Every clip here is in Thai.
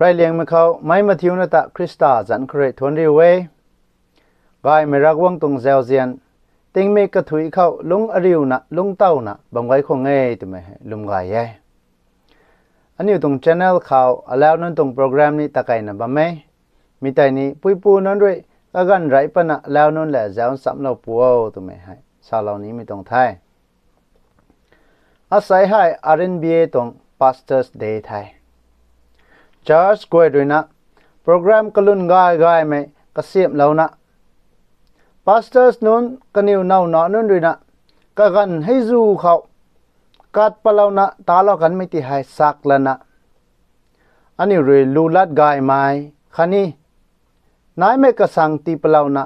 ไรเลียงมาเขาไม่มาทิวนาตะคริสตาจันเครทวนรีเวกายไม่รักว่างตรงเซลเซียนติงเมกระถุยเข้าลุงอริวนะลุงเต้านะบังไว้คงเงยตัวไม่ลุงกายอันนี้ตรง channel เขาแล้วนั่นตรงโปรแกรมนี้ตะไกนะบ่ไม่มีแต่นี้ปุยปูนั่นด้วยก็กันไรปะนะแล้วนั่นแหละเจ้าสับเราปูตัวไม่ให้ชาวเหล่านี้ไม่ต้องไทยอาศัยให้ RNBA ตรง Pastors Day ไทย Church กวยด้วยนะโปรแกรมกลุ่นง่ายไหมก็เสียบแล้วนะ Pastors นู้นก็นิวเนาหนอนั่นด้วยนะก็กันให้จูเขากัดปะเรานะตาเรากันไม่ติให้สักแล้วนะอันนี้เรื่องลูลัดง่ายไหมคันนี้นายไม่กระสังตีปะเรานะ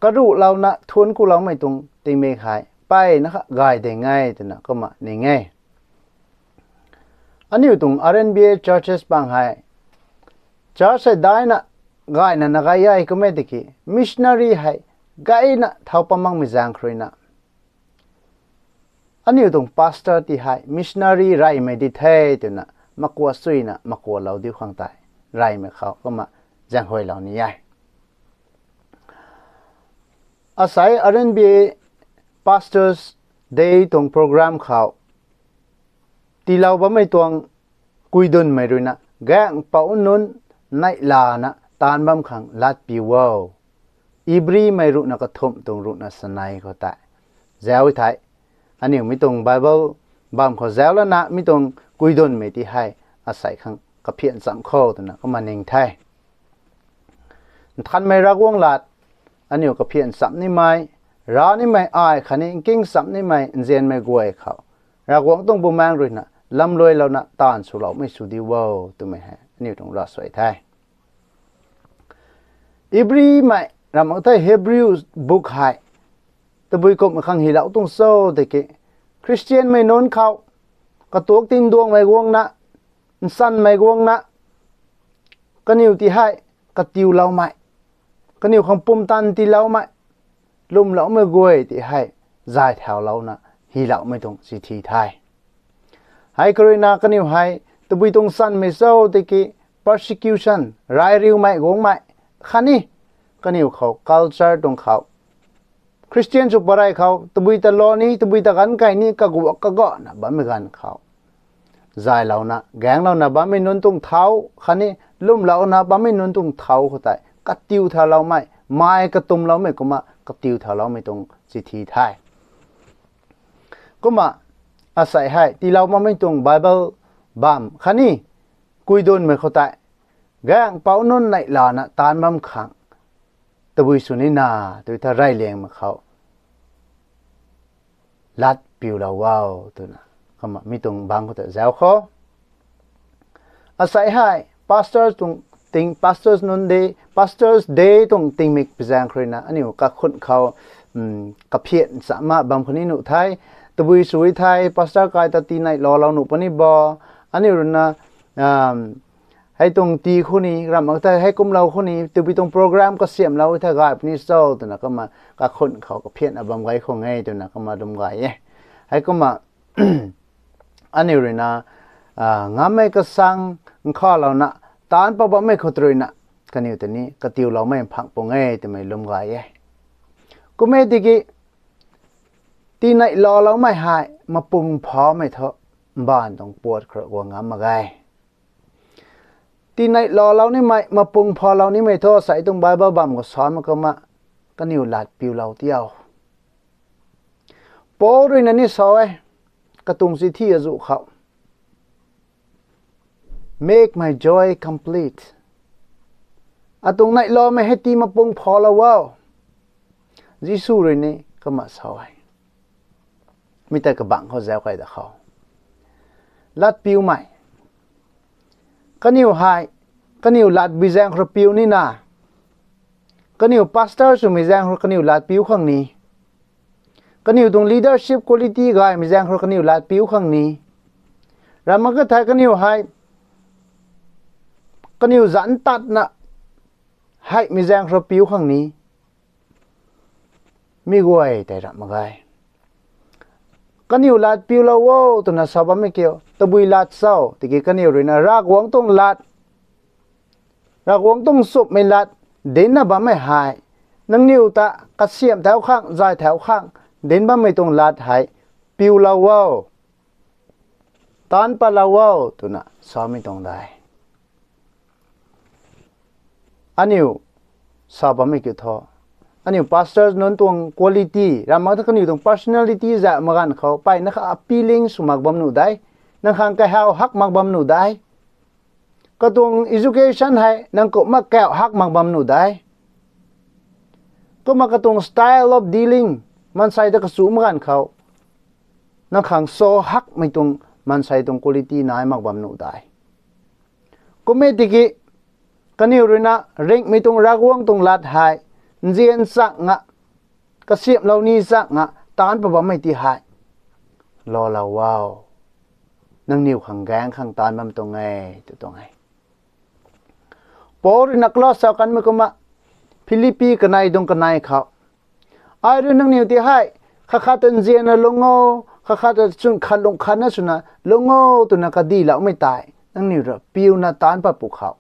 กระดูเรานะทวนกูเราไม่ตรงตีเมฆายไปนะครับง่ายได้ง่ายแต่นะก็มาในง่ายอันนี้ตรง RNBA churches บางให้ church ได้นะง่ายนะง่ายใหญ่ก็ไม่ได้กี่ missionary ให้ง่ายนะเท่าปมังไม่จางครนะอันนี้ตรง pastor ที่ให้ missionary ไรไม่ได้เท่แต่นะมากว่าสุยนะมากว่าเราดิวข้างใต้ไรไม่เขาก็มาจางหอยเหล่านี้ใหญ่อาศัย RNBA Pastors Day ตรงโปรแกรมเขาตีเราบ่ไม่ตวงกุยดุนไม่รู้นะแกงเป่านุนในลานะตานบำขังลัดปีวาวอีบรีไม่รู้นะก็ทมตรงรู้นะสนัยเขาแต่เจ้าวิทัยอันนี้ไม่ตรงไบเบิลบำเขาเจ้าแล้วนะไม่ตรงกุยดุนไม่ที่ให้อาศัยขังกับเพียนสามข้อตัวนะก็มาเน่งไทยท่านไม่รักวงหลัดอันนี้กับเพียนสามนี่ไม่ร้านี่ไม่อายขันนี้กิ้งสามนี่ไม่เจียนไม่กวยเขารักวงต้องบุมแมงเลยนะลำรวยเรานะตานสุเราไม่สุดีว้าวตัวไม่แห่นี่ต้องรอสวยไทยอิบรีไม่เราบอกไทยเฮบริวบุกไฮตะบุยกบมาขังหิเราต้องโซ่แต่เกคริสเตียนไม่นนเขากระตัวตินดวงไม่กวงนะสั้นไม่กวงนะก็นิวที่ให้กระติวเราไม่ก็นิวของปุ่มตันที่เราไม่ลุ่มเราไม่กวยที่ให้ใจแถวเรานะหิเราไม่ต้องสิทีไทยให้กรณีกันนิวให้ตบุยตรงสั้นไม่เศร้าแต่กี้ persecution รายริวไม่กงไม่ขันนี้กันนิวเขา culture ตรงเขาคริสเตียนสุบอะไรเขาตบุยตะลอนี้ตบุยตะกันไก่นี้ก็กวกก็ก่อนะบ้าไม่กันเขาใจเรานะแกงเรานะบ้าไม่นนตรงเท้าขันนี้ลุ่มเรานะบ้าไม่นนตรงเท้าเขาแต่กัดติวเท้าเราไม่ไม้กระตุ่มเราไม่ก็มากัดติวเท้าเราไม่ตรงสิทีไทยก็มาอาศัยให้ที่เราไม่ตรงไบเบิลบัมขันนี้กุยโดนไม่เข้าใจแกงเป่านนในลานะตานบัมขังตะบุยสุนินาตัวถ้าไรเลี้ยงมาเขาลัดปิวเราว้าวตัวน่ะเขามาไม่ตรงบางเขาแต่เจ้าเขาอาศัยให้ pastors ตรงติง pastors นนเดย์ pastors day ตรงติงมิกพิจารณาครนะอันนี้ก็คนเขากับเพียรสามารถบางคนนี้หนุไทยตบุยสวยไทยภาษากายตตีในรอเราหนุปนิบออันนี้รุ่นนะให้ตรงตีคนนี้รำเอาแต่ให้กุมเราคนนี้ตบุยตรงโปรแกรมก็เสียมเราถ้ากายนี่โซ่ตัวนั้นก็มาก็คนเขาก็เพียรอบำไว้คงไงตัวนั้นก็มาดมไว้ให้ก็มา อันนี้รุ่นนะงามไม่ก็สั่งข้อเรานะตานปะบะไม่ขดเลยนะกันอยู่ตัวนี้ก็ติวเราไม่พังปงไงแต่ไม่ลมไว้ก็ไม่ดีกี่ตีในรอเราไม่หายมาปุ่งพอไม่เถอะบ้านต้องปวดกระวงงามมาไงตีในรอเรานี่ไม่มาปุ่งพอเรานี่ไม่เถอะใส่ตรงใบบ้าบ่ำก็สอนมันก็มาก็นิวหลัดปิวเราเที่ยวโป้ด้วยนั่นนี่สอยกระตุงสิที่จะสู่เขา make my joy complete ตรงในรอไม่ให้ตีมาปุ่งพอเราว้าวยิสูเลยนี่ก็มาสอยมีแต่กระบังเขาแซวใครแต่เขาลัดปิวใหม่ก็นิวไฮก็นิวลัดบิแซงครปิวนี่นาก็นิวพาสเตอร์สุมิแซงครก็นิวลัดปิวข้างนี้ก็นิวตรง leadership quality ก็ไอ้มิแซงครก็นิวลัดปิวข้างนี้แล้วมันก็ไทยก็นิวไฮก็นิวจันตัดนะให้มิแซงครปิวข้างนี้มีกวยแต่ละมาไงกันอยู่ลาดปิวลาวตัวน่ะสอบไม่เกี่ยวตะบุยลาดเศร้าตะกี้กันอยู่เลยนะรากหวงต้องลาด รักวงต้องสุบไม่ลัดเดินน่ะบ่ไม่หายนังนิ้วตะกระเสียมแถวข้างใจแถวข้างเดินบ่ไม่ต้องลัดหายปิวลาวาวตานปะลาวาวตัวน่ะสอไม่ต้องได้อันนี้สอบไม่กี่ท้ออันนี้ pastors นั้นตรง quality รามาถ้าคนอยู่ตรง personality จะมากันเขาไปนะคะ appealing สุมักบำหนุได้นังข้างแก้วฮักมักบำหนุได้ก็ตรง education ให้นังก็มักแก้วฮักมักบำหนุได้ก็มากระตรง style of dealing มันใส่ตะกสูมากันเขานังข้างโซฮักไม่ตรงมันใส่ตรง quality นายมักบำหนุได้ก็ไม่ติกิกันนี่รู้นะเร่งไม่ตรงรักวงตรงลัดหายเจียนสักงะกระเสียบเหล่านี้สักงะตานปะบ่ไม่ตีหายรอเราว้าวนังนิ้วขังแกงขังตานมันตรงไงตัวตรงไงปอรินักลอสาวกันไม่ก็มาฟิลิปปีกันไหนตรงกันไหนเขาไอ้เรื่องนังนิ้วตีหายข้าขาตันเจียนลงโง่ข้าขาตันสุนขันลงขันนะสุนะลงโง่ตัวนักดีแล้วไม่ตายนังนิ้วระปิวนาตานปะปุกเขา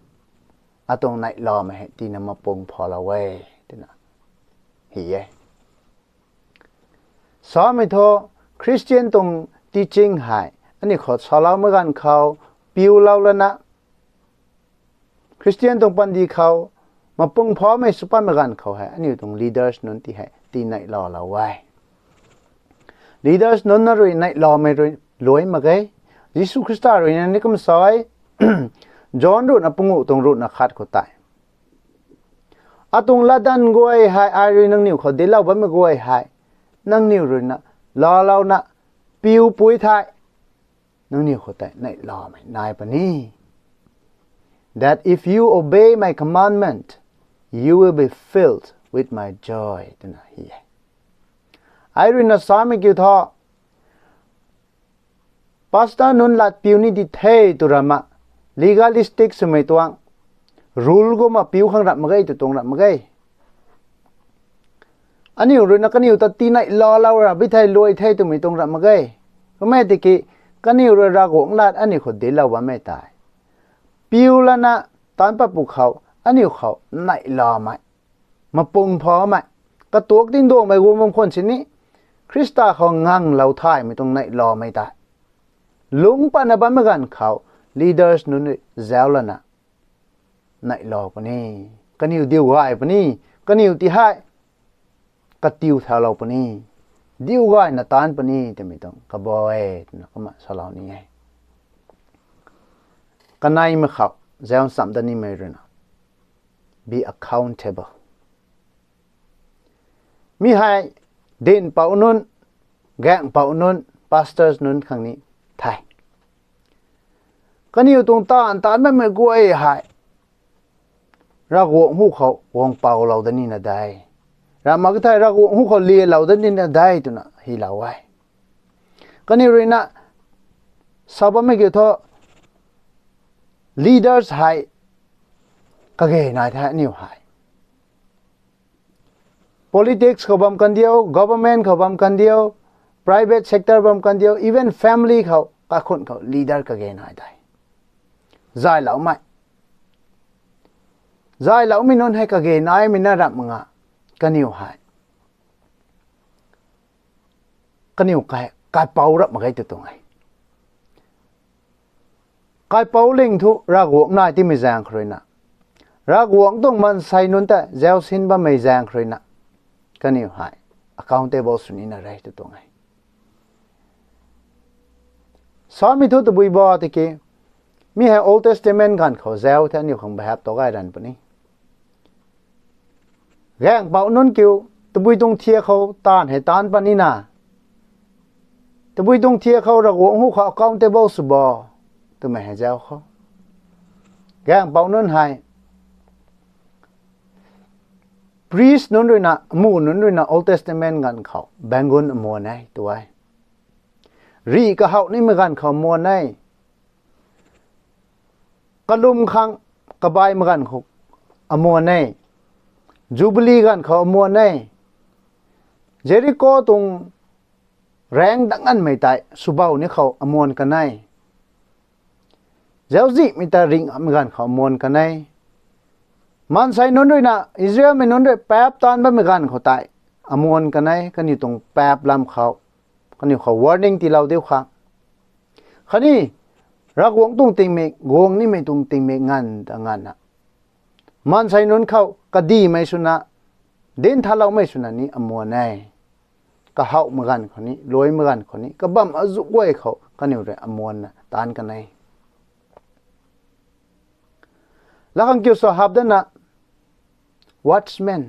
อาตรงไหนรอมาให้ตีนมาปงพอละเว้ยตัวน่ะเฮียสอนไม่ทอคริสเตียนตรงที่จริงหายอันนี้ขอสอนเราเมื่อกันเขาปิวเราแล้วนะคริสเตียนตรงปันดีเขามาปงพอไม่สุภาพเมื่อกันเขาให้อันนี้ตรง leaders นั้นที่ให้ตีไหนรอเราไว้ leaders นั้นน่ะรวยไหนรอไม่รวยมาไงยิสุคริสต์รวยนั่นนี่ก็ไม่สอยจอห์นรุ่นอปงุตรงรุ่นนักขัดเขาตายอาตรงละดันกวยหายไอรีนังนิวเขาเดล่าบัมกวยหายนังนิวรุ่นนะรอเรานะปิวปุยไทยนังนิวเขาตายในรอไม่นายปนี่ that if you obey my commandment you will be filled with my joy ตัวน่ะเฮียไอรีนักสามีกิวทอพาสต้านุนลัดปิวนี่ดิเทตุระมะlegalistic สมัยตัวrule ก็มาปิวข้างรับมาไงตัวตรงรับมาไงอันนี้รู้นะกันนี่ตัดตีไหนรอเรารับวิธีรวยไทยตัวไม่ตรงรับมาไงก็ไม่ติกิกันนี่รู้รักของลาดอันนี้คนเดียวเราว่าไม่ตายปิวแล้วนะตอนปะปุกเขาอันนี้เขาไหนรอไหมมาปงพอไหมกระตัวติ้งดวงไปวงมงคลชนิดคริสตาเขางั่งเราท่ายไม่ตรงไหนรอไม่ตายลุงปานบันเมื่อกันเขาleaders นู้นเจ้าละนะไหนรอปนี่กันอยู่เดียวง่ายปนี่กันอยู่ที่ให้กัดติวแถวเราปนี่เดียวง่ายนะตานปนี่แต่ไม่ต้องกระบอยนะก็มาสลาวนี่ไงกันไหนไม่ขับเจ้าสัมดันนี่ไม่รู้นะ be accountable มีให้เดินเป่านู้นแกงเป่านู้น pastors นู้นครั้งนี้ไทยกันอยู่ตรงตานไม่กลัวไอ้หายรักวงหูเขาวงเป่าเราดันนี่นะได้รามาก็ไทยรักวงหูเขาเลี้ยเราดันนี่นะได้ตัวน่ะฮีเราไว้กันนี่เรนะสาวไม่เกี่ยวทอ leaders หายก็เกยนายแท้นิวหาย politics เขาบัมกันเดียว government เขาบัมกันเดียว private sector บัมกันเดียว even family เขาก็คนเขา leader ก็เกยนายได้ใจเหล่าไม่ใจเหล่าไม่นนให้กะเกนายไม่น่ารักมึงอ่ะกันนิวหายกันนิวกายเป่ารับมาไงตัวตรงไงกายเป่าเล่งทุรักหวงนายที่ไม่แรงใครนะรักหวงต้องมันใส่นนแต่เจ้าสินบ่ไม่แรงใครนะกันนิวหาย accountable สุดนี้นะไรตัวตรงไงสามีทุตบุยบอติกีมีให้ Old Testament กันเขาเจ้าท่านอยู่ของแบบตัวไก่ดันปนี้แกงเป่านุ่นกิวตะบุยตรงเทียเขาตานให้ตานปนี้นะตะบุยตรงเทียเขาระวงหูเขา accountable สุบอตัวไม่ให้เจ้าเขาแกงเป่านุ่นให้ priest นุ่นด้วยนะมูนุ่นด้วยนะ Old Testament กันเขาแบ่งกุนมัวไหนตัวรีก็เขานี่เหมือนกันเขามัวไหนกลุ่มขังกบายเหมือนกันเขาอมัวในจูบลีกันเขาอมัวในเจริโกตรงแรงดังนั้นไม่ตายสุบาวนี่เขาอมัวกันในเจ้าจีมีแต่ริงเหมือนกันเขาอมัวกันใน มันใส่นนด้วยนะอิสราเอลไม่นนด้วยแป๊บตอนบ้านไม่กันเขาตายอมวนกันไหนกันอยู่ตรงแป๊บลำเขากันอยู่เขา warning ที่เราเดียวข้างคันนี้รักวงตุ้งติงเมกวงนี่ไม่ตุ้งติงเมกงานแต่งานนะมันใส่นนเขาก็ดีไม่สุนะเดินทาเราไม่สุนะนี่อมวนไงก็เฮาเหมือนกันคนนี้รวยเหมือนกันคนนี้ก็บัมอาจุกไว้เขากันอยู่เลยอมวนนะตานกันไหนแล้วกันเกี่ยวกับฮับด้านน่ะ watchman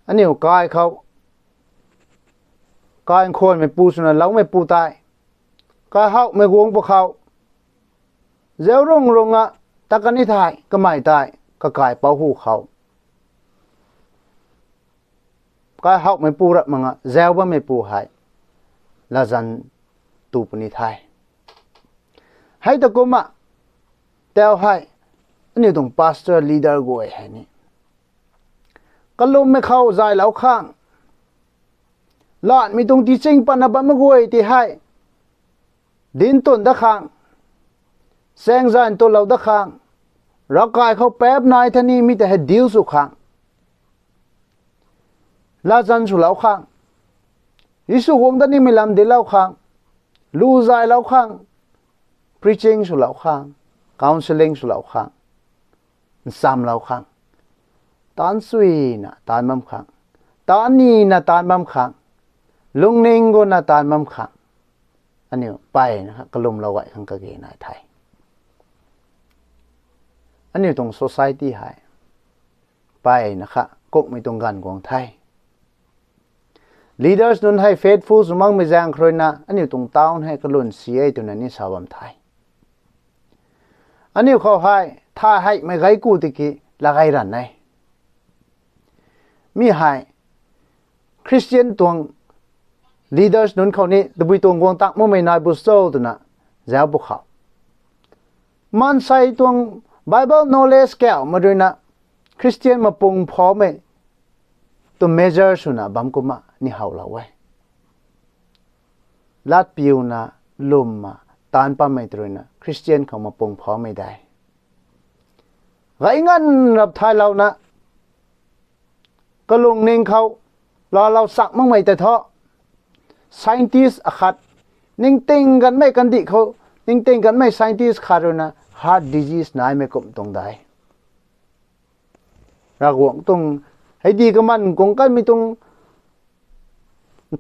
อันนี้กายเขากายคนไม่ปูสุนันเราไม่ปูตายกายเขาไม่กวงพวกเขาเจ้ารงอ่ะตะกันนี่ตายก็ไม่ตายก็กายเป่าหูเขากายเขาไม่ปูรักมังอ่ะเจ้าว่าไม่ปูหายลาจันตูปนิทายให้ตะกุมอ่ะเต้าให้อันนี้ต้อง pastor leader กูไอ้นี่ก็ลมไม่เข้าใจแล้วข้างหลานมีตรงที่จริงปันบัมกูไอ้ที่ให้ดินต้นตะข้างแสงจันทร์ตัวเราตะข้างร่างกายเขาแป๊บนายท่านี้มีแต่ให้ดิวสุขังลาจันสุเหล่าข้างยิสุวงท่านี้ไม่ลำเดียวเหล่าข้างลู่ใจเหล่าข้าง preaching สุเหล่าข้าง counseling สุเหล่าข้างซ้ำเหล่าข้างตานสุยนะตานมั่มขังตานนี่นะตานมั่มขังลุงเน่งก็นะตานมั่มขังอันนี้ไปนะครับกลุ่มเราไว้ข้างกะเกนายไทยอันนี้ตรง society หายไปนะครับก็ไม่ตรงกันของไทย leaders นั้นให้ faithful สมังไม่แจ้งใครนะอันนี้ตรงต้านให้กลุ่ม CA ตัวนั้นนี่สาวไทยอันนี้เขาให้ถ้าให้ไม่ไกลกูติกิละไกรันไหนมีให้คริสเตียนตัว leaders นั้นเขานี่ตะบุยตัวกวงตักมั่งไม่นายบุษโซตัวน่ะเจ้าบุกเขามันใส่ตัว Bible knowledge แก้วมาด้วยนะคริสเตียนมาปงพอไม่ตัว measure สุนะบัมกุมานี่เขาละไว้ลาดปิวนะลุมมาตานป้าไม่ตรวยนะคริสเตียนเขามาปงพอไม่ได้ไรงั้นรับไทยเรานะก็ลงเน่งเขาเราสักมั่งไม่แต่เถาะ scientist ขัดนิ่งติงกันไม่กันดิเขานิ่งติงกันไม่ scientist ขัดเลยนะ heart disease นายไม่กลมตรงใดรักหวงตรงให้ดีกับมันกงกันไม่ตรง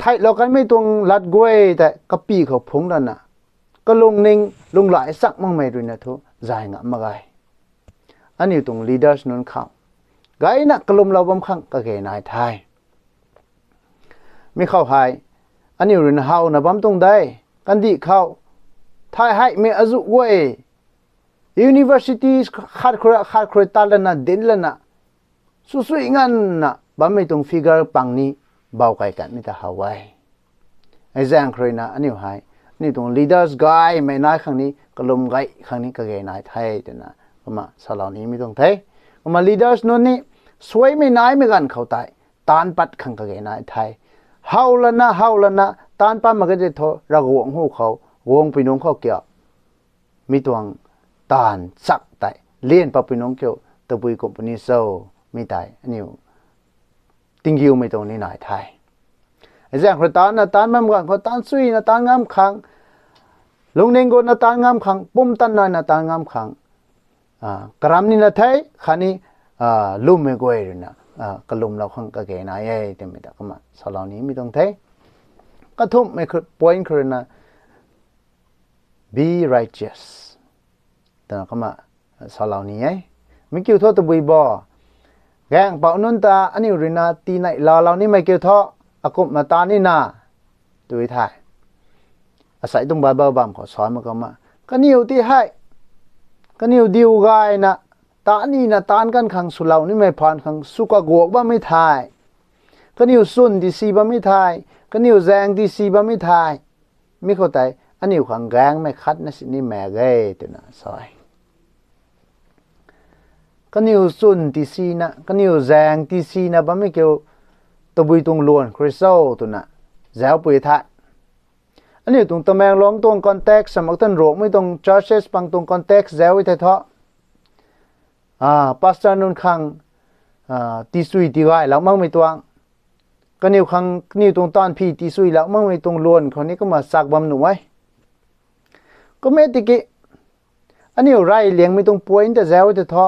ไทยเรากันไม่ตรงลัดกล้วยแต่กะปีเขาพงนั่นน่ะก็ลงเน่งลงหลายสักมั่งไม่ด้วยนะทุใจงะมาไงอันนี้ตรง leaders นั้นเขาไงนะกลุ่มเราบำคังก็แก่นายไทยไม่เข้าหายอันนี้เรื่องเฮานะบำตรงได้กันดีเข้าไทยให้ไม่อาจุเว้ย university ขาดครตาลนะเด่นละนะสุยงั้นนะบำไม่ตรง figure ปังนี้เบาไกลกันไม่แต่หาไว้ไอ้แจ้งใครนะอันนี้หายนี่ตรง leaders guy ไม่นายครั้งนี้กลุ่มไกครั้งนี้ก็แก่นายไทยแต่นะก็มาสลานี้ไม่ต้องไทยก็มา leaders นู้นนี่สวยไม่นายไม่กันเขาตายตานปัดขังก็แก่นายไทยเฮาละนะตานปัดมันก็จะโทรรักหวงหูเขาวงพี่น้องเขาเกี่ยวมีตัวตานสักแต่เลี้ยนปะพี่น้องเกี่ยวตะบุยกบนี้โซไม่ตายอันนี้ติงกิวไม่ตรงนี้นายไทยไอ้แจ้งคนตานนะตานมันกันคนตานสุยนะตานงามขังลุงเน่งก็นะตานงามขังปุ่มตันน้อยนะตานงามขังกรามนี่นะไทยขันนี้ลุ่มไม่กวยเลยนะกลุ่มเราขังก็แก่นายเต็มไปแต่ก็มาสลานี้ไม่ต้องไทยก็ทุ่มไม่คือ point คือนะ be righteous แต่ก็มาสลานี้ไม่เกี่ยวทอดตะบุยบ่แกงเป่านุนตาอันนี้รินาตีไหนเรานี่ไม่เกี่ยวทออากุมาตานี่นาตัวไทยอาศัยตรงบาเบอร์บัมขอสอนมาก็มาก็นิวที่ให้ก็นิวดิวกายนะตานี่นะตานกันขังสุเหล่านี่ไม่ผ่านขังสุกกวกบ้าไม่ทายก็นิวซุนที่ซีบ้าไม่ทายก็นิวแจงที่ซีบ้าไม่ทายไม่เข้าใจอันนิวขังแกงไม่คัดนะสินี่แม่เกยตัวน่ะซอยก็นิวซุนที่ซีนะก็นิวแจงที่ซีนะบ้าไม่เกี่ยวตัวบุยตรงล้วนคริสโซตัวน่ะแจวปุยทะอันนี้ตรงตะแมงล้องตรงคอนเท็กซ์สมัครต้นโรคไม่ตรงจอร์เชสปังตรงคอนเท็กซ์แจวไว้เถอะ pastor nun khang ti sui ti gai lau mang mai tuang kaniu khang kaniu tong tan phi ti sui lau mang mai tong lon khoni ko ma sak bam nu mai ko me ti ki aniu rai liang mai tong point ta zaw ta tho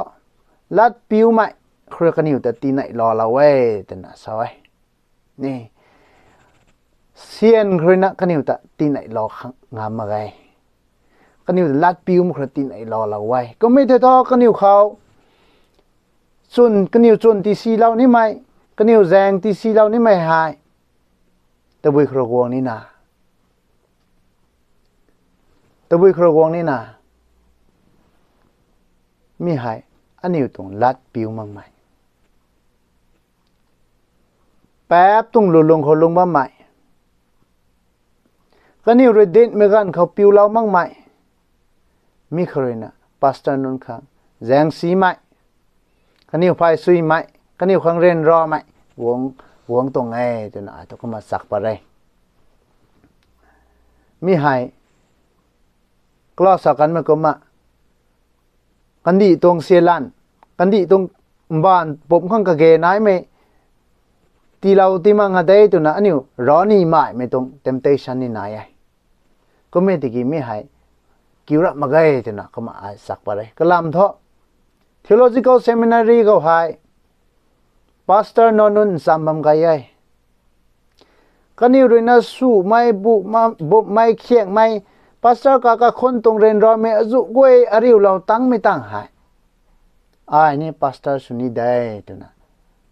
lat piu mai khre kaniu ta ti nai lo la we ta na sawai ni sien khre na kaniu ta ti nai lo khang ngam ma gai kaniu lat piu mu khre ti nai lo la wai ko me te tho kaniu khao chun kaniu chun ti si lau ni mai kaniu zang ti si lau ni mai hai ta bui khro gong ni na ta bui khro gong ni na mi hai aniu tung lat piu mang mai pap tung lu lung kho lung ba mai kaniu re den me gan kho piu lau mang mai mi khre na pastor nun khang zang si mai kaniu phai sui mai kaniu khang ren ro mai wong tong ngai tu na to ko ma sak pa re mi hai klo sa kan me ko ma kan di tong selan kan di tong ban pom khang ka ge nai me ti lau ti ma nga dei tu na aniu ro ni mai me tong temptation ni nai ai ko me ti ki mi hai kiura ma gai tu na ko ma ai sak pa re kalam tho theological seminary go hai pastor nonun sambam gayai kaniu rina su mai bu mai khieng mai pastor ka khon tong ren ro me azu goi ariu law tang mi tang hai ai ni pastor suni dai tuna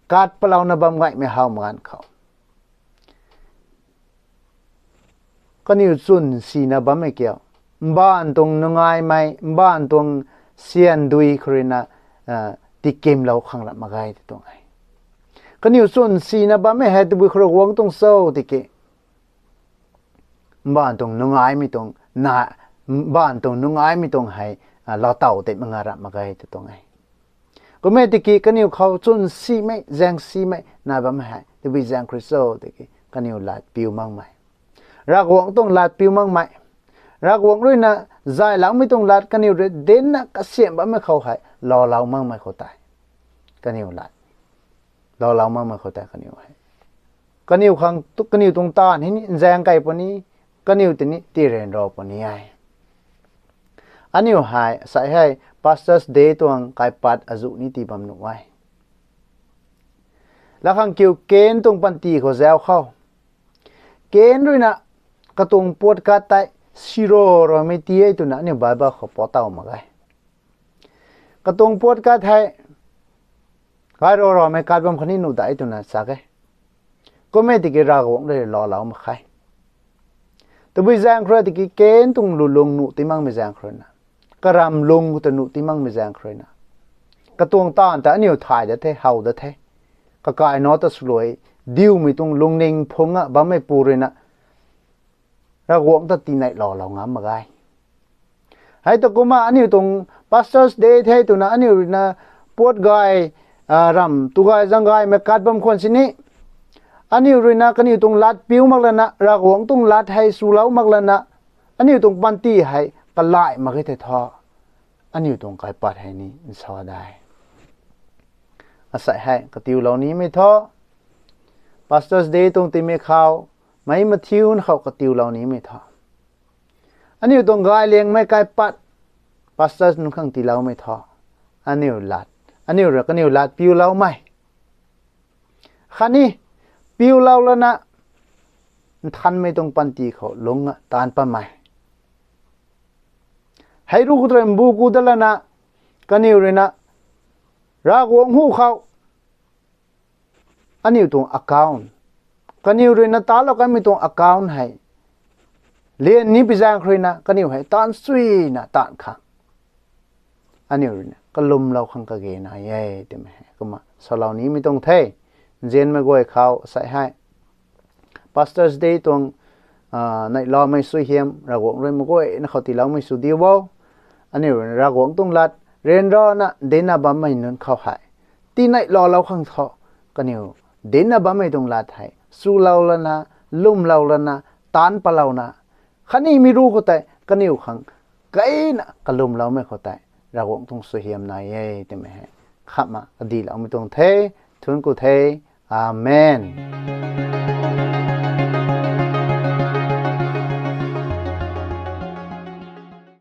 kat palaw na bam ngai me haw man khau kaniu chun si na bam me kyo ban tong nungai mai ban tong sian dui khrina ti kem law khang la magai tong ai kaniu chun si na ba me he tu bu khro wang tong so ti ke ban tong nungai mi tong na ban tong nungai mi tong hai la tau te mangara magai te tong ai ko me ti ki kaniu khau chun si me jang si me na ba me hai tu bi jang kristo ti ke kaniu lat piu mang mai ra wang tong lat piu mang mai ra wang rui na zai lang mi tong lat kaniu re den na ka sem ba me khau hai lo lau mang mai kho tai kaniu lat lo lau mang mai kho tai kaniu hai kaniu khang tu kaniu tong ta ni jang kai pani kaniu ti ni ti ren ro pani ai aniu hai sai hai pastors day tong kai pat azu ni ti bam nu ai la khang kiu ken tong pan ti kho zaw khau ken rui na ka tong pot ka tai siro ro me ti ai tu na ni ba ba kho po taw ma gai ka tong pot ka thai kai ro me ka bam khani nu dai tu na sa ke ko me ti ke ra gong le lo law ma khai tu bi jang khra ti ki ken tung lu lung nu ti mang me jang khra na karam lung tu nu ti mang me jang khra na ka tong tan ta niu thai da the hau da the ka kai no ta sloi diu mi tung lung ning phonga ba me pu re na ra gong ta ti nai lo ngam ma gai hai to kuma aniu tong pastors day the tu na aniu na pot gai ram tu gai jang gai me kat bam khon sini aniu rina kaniu tong lat piu mak lana ra gong tung lat hai su lau mak lana aniu tong pan ti hai ka lai ma ge the tho aniu tong kai pat hai ni sa dai asai hai ka tiu lo ni me tho pastors day tong ti me khao mai ma thiun khau ka tiu lo ni me tho aniu tong gai leng mai kai pat pastors nu khang ti lau me tho aniu lat aniu ra kaniu lat piu lau mai khani piu lau lana than me tong pan ti kho longa tan pa mai hai ru kudrem bu ku dalana kaniu rena ra gong hu khau aniu tong account kaniu rena ta lo ka mi tong account hai len ni bizang khrina kaniu hai tan sui na tan kha aniu rena kalum lau khang ka ge na ye te me kuma salau ni mi tong the jen me goi khau sai hai pastors day tong nai lo mai sui hiam ra gong re mo goi na khoti lau mai su di bo aniu ra gong tung lat ren ro na dena ba mai nun khau hai ti nai lo lau khang tho kaniu dena ba mai tong lat hai su lau lana lum lau lana tan pa lau na khani mi ru ko tai kaniu khang kai na kalum lau me ko tai เราวงตรงสุเฮียมนายเย่เต็มแห่ขับมาอดีตเราไม่ตรงเททุนกูเทอาเมน